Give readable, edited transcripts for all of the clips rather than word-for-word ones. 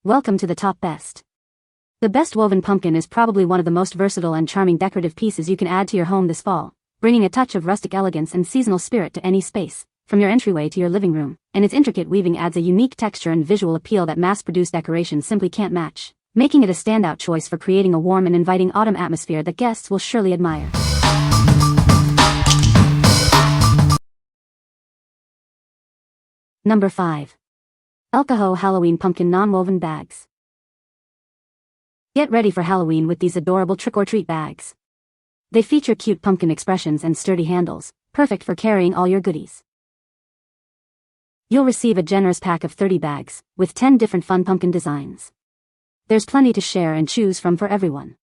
Welcome to the top best. The best woven pumpkin is probably one of the most versatile and charming decorative pieces you can add to your home this fall, bringing a touch of rustic elegance and seasonal spirit to any space, from your entryway to your living room, and its intricate weaving adds a unique texture and visual appeal that mass-produced decorations simply can't match, making it a standout choice for creating a warm and inviting autumn atmosphere that guests will surely admire. Number 5. Elcoho Halloween Pumpkin Non-Woven Bags. Get ready for Halloween with these adorable trick-or-treat bags. They feature cute pumpkin expressions and sturdy handles, perfect for carrying all your goodies. You'll receive a generous pack of 30 bags, with 10 different fun pumpkin designs. There's plenty to share and choose from for everyone.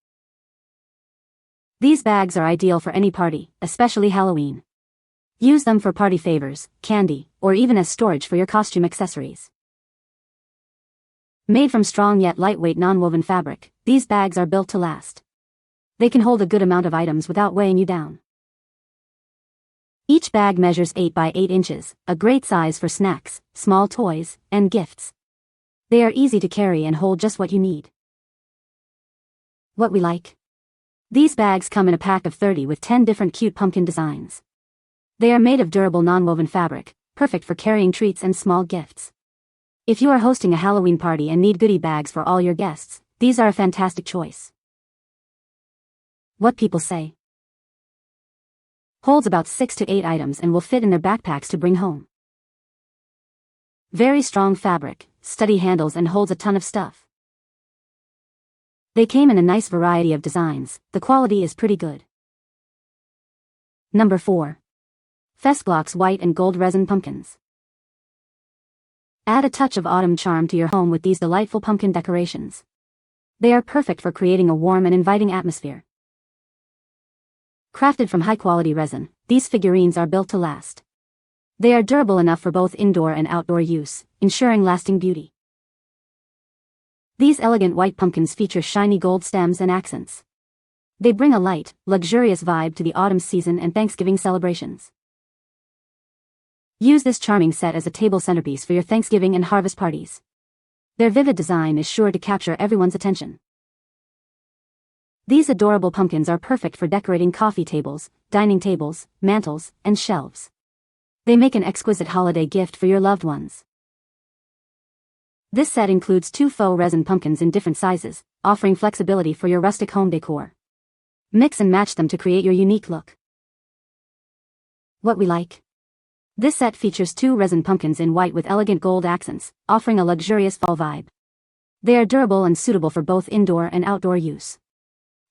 These bags are ideal for any party, especially Halloween. Use them for party favors, candy, or even as storage for your costume accessories. Made from strong yet lightweight non-woven fabric, these bags are built to last. They can hold a good amount of items without weighing you down. Each bag measures 8 by 8 inches, a great size for snacks, small toys, and gifts. They are easy to carry and hold just what you need. What we like? These bags come in a pack of 30 with 10 different cute pumpkin designs. They are made of durable non-woven fabric, perfect for carrying treats and small gifts. If you are hosting a Halloween party and need goodie bags for all your guests, these are a fantastic choice. What people say. Holds about 6 to 8 items and will fit in their backpacks to bring home. Very strong fabric, sturdy handles and holds a ton of stuff. They came in a nice variety of designs, the quality is pretty good. Number 4. FESTGLOX White and Gold Resin Pumpkins. Add a touch of autumn charm to your home with these delightful pumpkin decorations. They are perfect for creating a warm and inviting atmosphere. Crafted from high-quality resin, these figurines are built to last. They are durable enough for both indoor and outdoor use, ensuring lasting beauty. These elegant white pumpkins feature shiny gold stems and accents. They bring a light, luxurious vibe to the autumn season and Thanksgiving celebrations. Use this charming set as a table centerpiece for your Thanksgiving and harvest parties. Their vivid design is sure to capture everyone's attention. These adorable pumpkins are perfect for decorating coffee tables, dining tables, mantels, and shelves. They make an exquisite holiday gift for your loved ones. This set includes 2 faux resin pumpkins in different sizes, offering flexibility for your rustic home decor. Mix and match them to create your unique look. What we like? This set features 2 resin pumpkins in white with elegant gold accents, offering a luxurious fall vibe. They are durable and suitable for both indoor and outdoor use.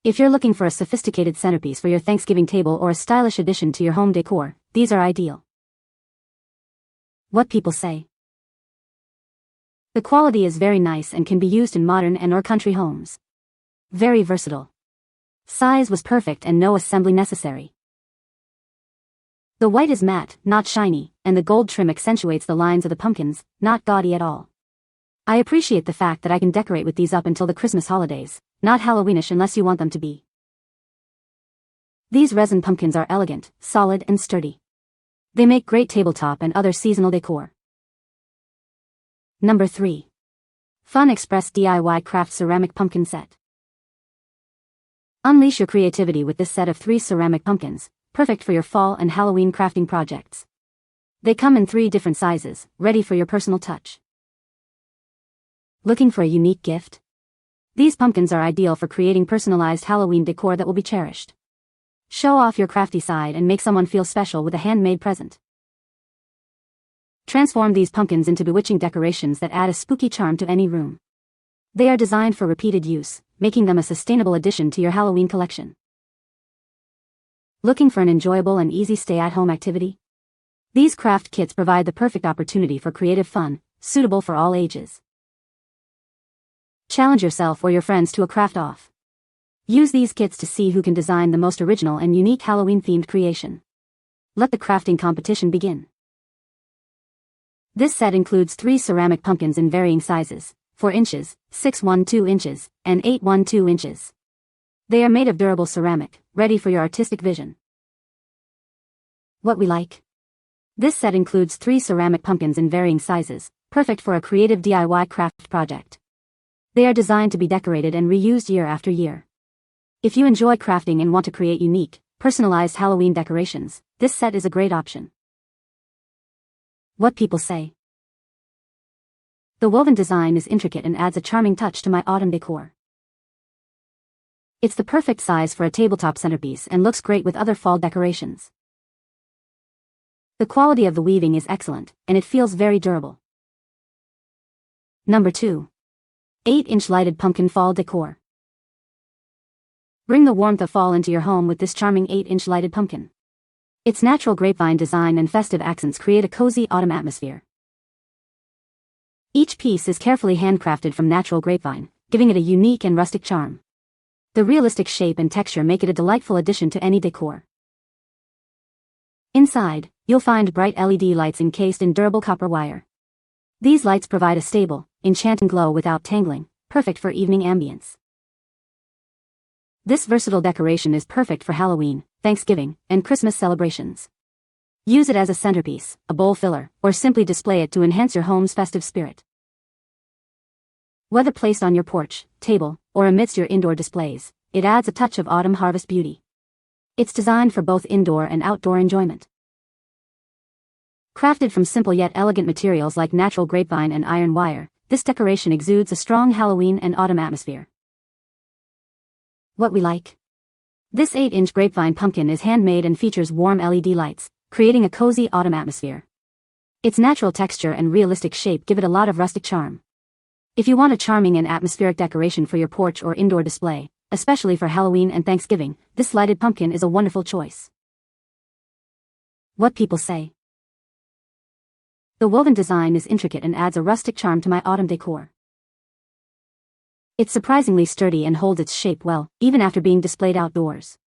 If you're looking for a sophisticated centerpiece for your Thanksgiving table or a stylish addition to your home decor, these are ideal. What people say. The quality is very nice and can be used in modern and/or country homes. Very versatile. Size was perfect and no assembly necessary. The white is matte, not shiny, and the gold trim accentuates the lines of the pumpkins, not gaudy at all. I appreciate the fact that I can decorate with these up until the Christmas holidays, not Halloweenish unless you want them to be. These resin pumpkins are elegant, solid and sturdy. They make great tabletop and other seasonal decor. Number 3. Fun Express DIY Craft Ceramic Pumpkin Set. Unleash your creativity with this set of 3 ceramic pumpkins, perfect for your fall and Halloween crafting projects. They come in 3 different sizes, ready for your personal touch. Looking for a unique gift? These pumpkins are ideal for creating personalized Halloween decor that will be cherished. Show off your crafty side and make someone feel special with a handmade present. Transform these pumpkins into bewitching decorations that add a spooky charm to any room. They are designed for repeated use, making them a sustainable addition to your Halloween collection. Looking for an enjoyable and easy stay-at-home activity? These craft kits provide the perfect opportunity for creative fun, suitable for all ages. Challenge yourself or your friends to a craft-off. Use these kits to see who can design the most original and unique Halloween-themed creation. Let the crafting competition begin. This set includes 3 ceramic pumpkins in varying sizes, 4 inches, 6.12 inches, and 8.12 inches. They are made of durable ceramic, ready for your artistic vision. What we like? This set includes 3 ceramic pumpkins in varying sizes, perfect for a creative DIY craft project. They are designed to be decorated and reused year after year. If you enjoy crafting and want to create unique, personalized Halloween decorations, this set is a great option. What people say. The woven design is intricate and adds a charming touch to my autumn decor. It's the perfect size for a tabletop centerpiece and looks great with other fall decorations. The quality of the weaving is excellent, and it feels very durable. Number 2. 8-inch lighted pumpkin fall decor. Bring the warmth of fall into your home with this charming 8-inch lighted pumpkin. Its natural grapevine design and festive accents create a cozy autumn atmosphere. Each piece is carefully handcrafted from natural grapevine, giving it a unique and rustic charm. The realistic shape and texture make it a delightful addition to any decor. Inside, you'll find bright LED lights encased in durable copper wire. These lights provide a stable, enchanting glow without tangling, perfect for evening ambience. This versatile decoration is perfect for Halloween, Thanksgiving, and Christmas celebrations. Use it as a centerpiece, a bowl filler, or simply display it to enhance your home's festive spirit. Whether placed on your porch, table, or amidst your indoor displays, it adds a touch of autumn harvest beauty. It's designed for both indoor and outdoor enjoyment. Crafted from simple yet elegant materials like natural grapevine and iron wire, this decoration exudes a strong Halloween and autumn atmosphere. What we like. This 8-inch grapevine pumpkin is handmade and features warm LED lights, creating a cozy autumn atmosphere. Its natural texture and realistic shape give it a lot of rustic charm. If you want a charming and atmospheric decoration for your porch or indoor display, especially for Halloween and Thanksgiving, this lighted pumpkin is a wonderful choice. What people say. The woven design is intricate and adds a rustic charm to my autumn decor. It's surprisingly sturdy and holds its shape well, even after being displayed outdoors.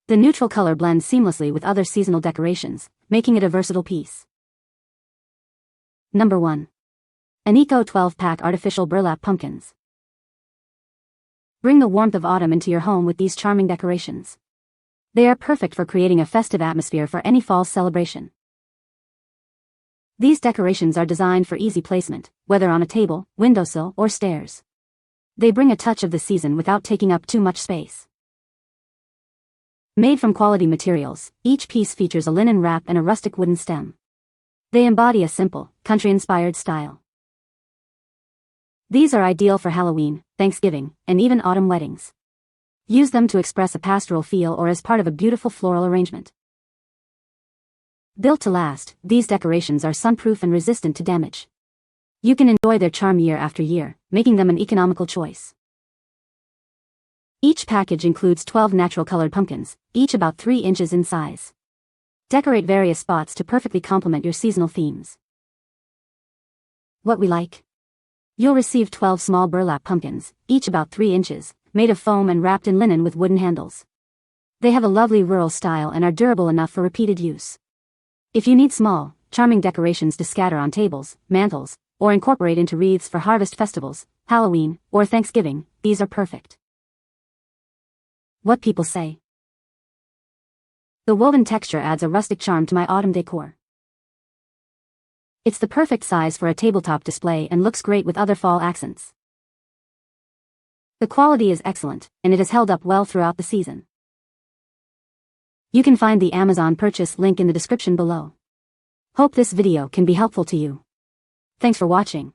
The neutral color blends seamlessly with other seasonal decorations, making it a versatile piece. Number 1. Aneco 12-pack artificial burlap pumpkins. Bring the warmth of autumn into your home with these charming decorations. They are perfect for creating a festive atmosphere for any fall celebration. These decorations are designed for easy placement, whether on a table, windowsill, or stairs. They bring a touch of the season without taking up too much space. Made from quality materials, each piece features a linen wrap and a rustic wooden stem. They embody a simple, country-inspired style. These are ideal for Halloween, Thanksgiving, and even autumn weddings. Use them to express a pastoral feel or as part of a beautiful floral arrangement. Built to last, these decorations are sunproof and resistant to damage. You can enjoy their charm year after year, making them an economical choice. Each package includes 12 natural-colored pumpkins, each about 3 inches in size. Decorate various spots to perfectly complement your seasonal themes. What we like. You'll receive 12 small burlap pumpkins, each about 3 inches, made of foam and wrapped in linen with wooden handles. They have a lovely rural style and are durable enough for repeated use. If you need small, charming decorations to scatter on tables, mantels, or incorporate into wreaths for harvest festivals, Halloween, or Thanksgiving, these are perfect. What people say. The woven texture adds a rustic charm to my autumn decor. It's the perfect size for a tabletop display and looks great with other fall accents. The quality is excellent, and it has held up well throughout the season. You can find the Amazon purchase link in the description below. Hope this video can be helpful to you. Thanks for watching.